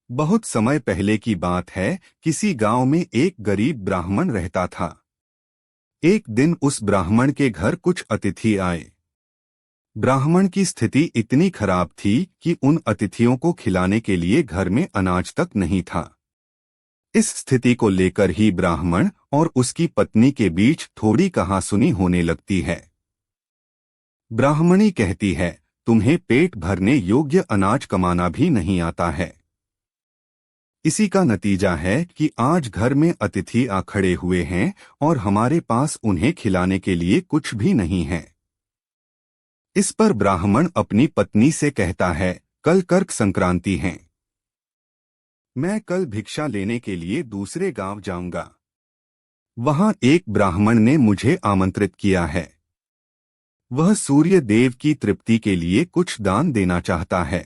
बहुत समय पहले की बात है। किसी गांव में एक गरीब ब्राह्मण रहता था। एक दिन उस ब्राह्मण के घर कुछ अतिथि आए। ब्राह्मण की स्थिति इतनी खराब थी कि उन अतिथियों को खिलाने के लिए घर में अनाज तक नहीं था। इस स्थिति को लेकर ही ब्राह्मण और उसकी पत्नी के बीच थोड़ी कहासुनी होने लगती है। ब्राह्मणी कहती है, तुम्हें पेट भरने योग्य अनाज कमाना भी नहीं आता है। इसी का नतीजा है कि आज घर में अतिथि आ खड़े हुए हैं और हमारे पास उन्हें खिलाने के लिए कुछ भी नहीं है। इस पर ब्राह्मण अपनी पत्नी से कहता है, कल कर्क संक्रांति है। मैं कल भिक्षा लेने के लिए दूसरे गांव जाऊंगा। वहां एक ब्राह्मण ने मुझे आमंत्रित किया है। वह सूर्य देव की तृप्ति के लिए कुछ दान देना चाहता है।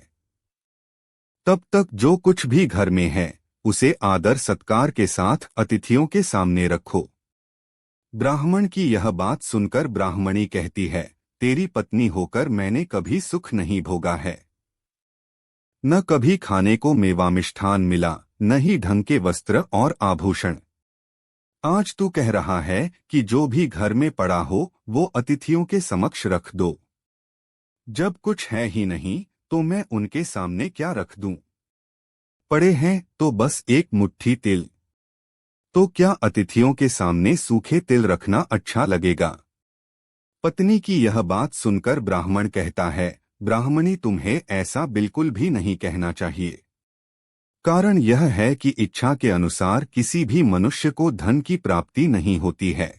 तब तक जो कुछ भी घर में है उसे आदर सत्कार के साथ अतिथियों के सामने रखो। ब्राह्मण की यह बात सुनकर ब्राह्मणी कहती है, तेरी पत्नी होकर मैंने कभी सुख नहीं भोगा है। न कभी खाने को मेवा मिष्ठान मिला, न ही ढंग के वस्त्र और आभूषण। आज तू कह रहा है कि जो भी घर में पड़ा हो वो अतिथियों के समक्ष रख दो। जब कुछ है ही नहीं तो मैं उनके सामने क्या रख दूं? पड़े हैं तो बस एक मुट्ठी तिल। तो क्या अतिथियों के सामने सूखे तिल रखना अच्छा लगेगा? पत्नी की यह बात सुनकर ब्राह्मण कहता है, ब्राह्मणी तुम्हें ऐसा बिल्कुल भी नहीं कहना चाहिए। कारण यह है कि इच्छा के अनुसार किसी भी मनुष्य को धन की प्राप्ति नहीं होती है।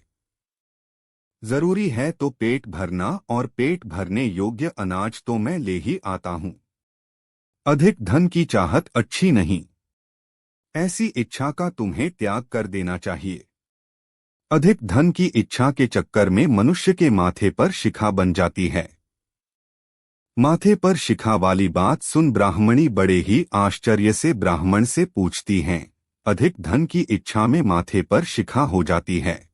जरूरी है तो पेट भरना, और पेट भरने योग्य अनाज तो मैं ले ही आता हूँ। अधिक धन की चाहत अच्छी नहीं। ऐसी इच्छा का तुम्हें त्याग कर देना चाहिए। अधिक धन की इच्छा के चक्कर में मनुष्य के माथे पर शिखा बन जाती है। माथे पर शिखा वाली बात सुन ब्राह्मणी बड़े ही आश्चर्य से ब्राह्मण से पूछती हैं, अधिक धन की इच्छा में माथे पर शिखा हो जाती है?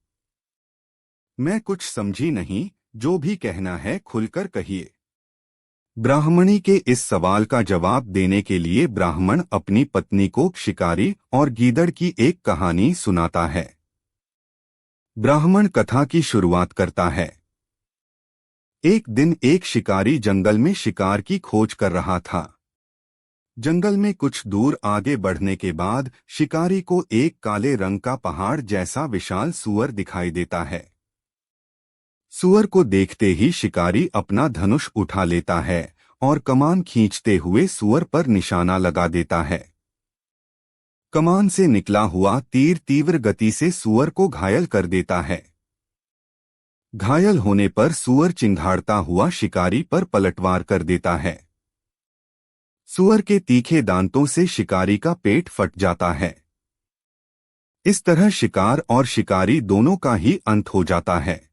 मैं कुछ समझी नहीं, जो भी कहना है खुलकर कहिए। ब्राह्मणी के इस सवाल का जवाब देने के लिए ब्राह्मण अपनी पत्नी को शिकारी और गीदड़ की एक कहानी सुनाता है। ब्राह्मण कथा की शुरुआत करता है। एक दिन एक शिकारी जंगल में शिकार की खोज कर रहा था। जंगल में कुछ दूर आगे बढ़ने के बाद शिकारी को एक काले रंग का पहाड़ जैसा विशाल सूअर दिखाई देता है। सूअर को देखते ही शिकारी अपना धनुष उठा लेता है और कमान खींचते हुए सूअर पर निशाना लगा देता है। कमान से निकला हुआ तीर तीव्र गति से सूअर को घायल कर देता है। घायल होने पर सूअर चिंघाड़ता हुआ शिकारी पर पलटवार कर देता है। सूअर के तीखे दांतों से शिकारी का पेट फट जाता है। इस तरह शिकार और शिकारी दोनों का ही अंत हो जाता है।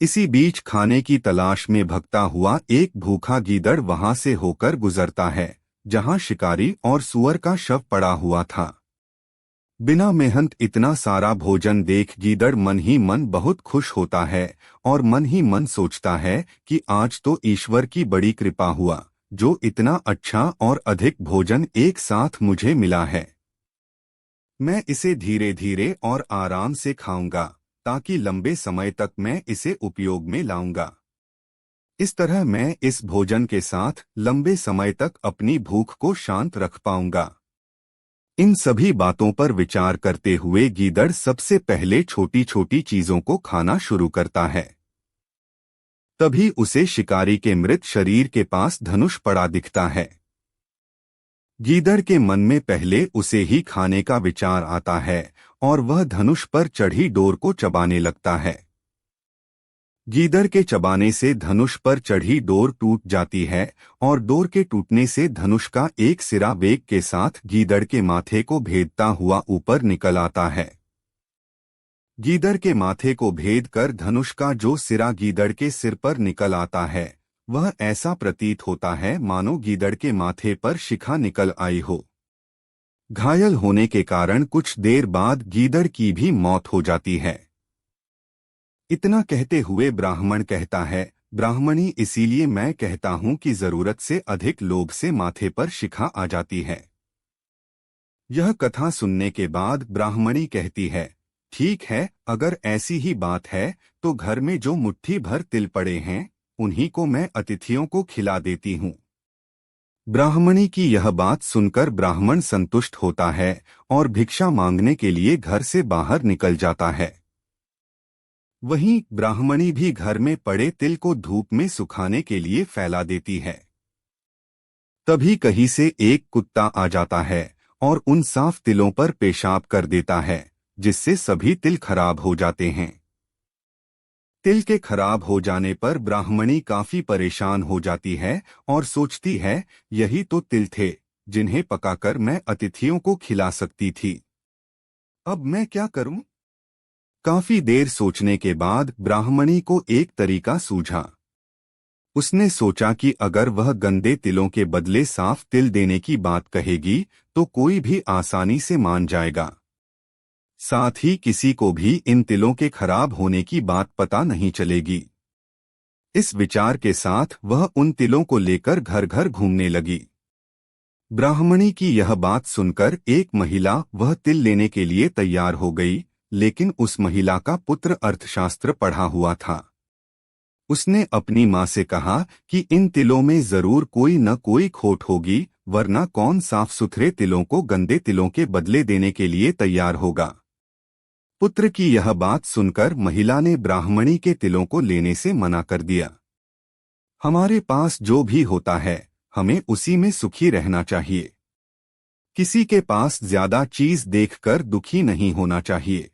इसी बीच खाने की तलाश में भगता हुआ एक भूखा गीदड़ वहां से होकर गुजरता है जहां शिकारी और सूअर का शव पड़ा हुआ था। बिना मेहनत इतना सारा भोजन देख गीदड़ मन ही मन बहुत खुश होता है और मन ही मन सोचता है कि आज तो ईश्वर की बड़ी कृपा हुआ, जो इतना अच्छा और अधिक भोजन एक साथ मुझे मिला है। मैं इसे धीरे धीरे और आराम से खाऊंगा ताकि लंबे समय तक मैं इसे उपयोग में लाऊंगा। इस तरह मैं इस भोजन के साथ लंबे समय तक अपनी भूख को शांत रख पाऊंगा। इन सभी बातों पर विचार करते हुए गीदड़ सबसे पहले छोटी छोटी चीजों को खाना शुरू करता है। तभी उसे शिकारी के मृत शरीर के पास धनुष पड़ा दिखता है। गीदड़ के मन में पहले उसे ही खाने का विचार आता है और वह धनुष पर चढ़ी डोर को चबाने लगता है। गीदड़ के चबाने से धनुष पर चढ़ी डोर टूट जाती है और डोर के टूटने से धनुष का एक सिरा वेग के साथ गीदड़ के माथे को भेदता हुआ ऊपर निकल आता है। गीदड़ के माथे को भेद कर धनुष का जो सिरा गीदड़ के सिर पर निकल आता है, वह ऐसा प्रतीत होता है मानो गीदड़ के माथे पर शिखा निकल आई हो। घायल होने के कारण कुछ देर बाद गीदड़ की भी मौत हो जाती है। इतना कहते हुए ब्राह्मण कहता है, ब्राह्मणी, इसीलिए मैं कहता हूं कि जरूरत से अधिक लोभ से माथे पर शिखा आ जाती है। यह कथा सुनने के बाद ब्राह्मणी कहती है, ठीक है, अगर ऐसी ही बात है तो घर में जो मुट्ठी भर तिल पड़े हैं उन्हीं को मैं अतिथियों को खिला देती हूँ। ब्राह्मणी की यह बात सुनकर ब्राह्मण संतुष्ट होता है और भिक्षा मांगने के लिए घर से बाहर निकल जाता है। वहीं ब्राह्मणी भी घर में पड़े तिल को धूप में सुखाने के लिए फैला देती है। तभी कहीं से एक कुत्ता आ जाता है और उन साफ तिलों पर पेशाब कर देता है, जिससे सभी तिल खराब हो जाते हैं। तिल के खराब हो जाने पर ब्राह्मणी काफी परेशान हो जाती है और सोचती है, यही तो तिल थे जिन्हें पकाकर मैं अतिथियों को खिला सकती थी। अब मैं क्या करूं? काफी देर सोचने के बाद ब्राह्मणी को एक तरीका सूझा। उसने सोचा कि अगर वह गंदे तिलों के बदले साफ तिल देने की बात कहेगी तो कोई भी आसानी से मान जाएगा। साथ ही किसी को भी इन तिलों के खराब होने की बात पता नहीं चलेगी। इस विचार के साथ वह उन तिलों को लेकर घर घर घूमने लगी। ब्राह्मणी की यह बात सुनकर एक महिला वह तिल लेने के लिए तैयार हो गई, लेकिन उस महिला का पुत्र अर्थशास्त्र पढ़ा हुआ था। उसने अपनी माँ से कहा कि इन तिलों में जरूर कोई न कोई खोट होगी, वरना कौन साफ सुथरे तिलों को गंदे तिलों के बदले देने के लिए तैयार होगा। पुत्र की यह बात सुनकर महिला ने ब्राह्मणी के तिलों को लेने से मना कर दिया। हमारे पास जो भी होता है हमें उसी में सुखी रहना चाहिए। किसी के पास ज्यादा चीज देखकर दुखी नहीं होना चाहिए।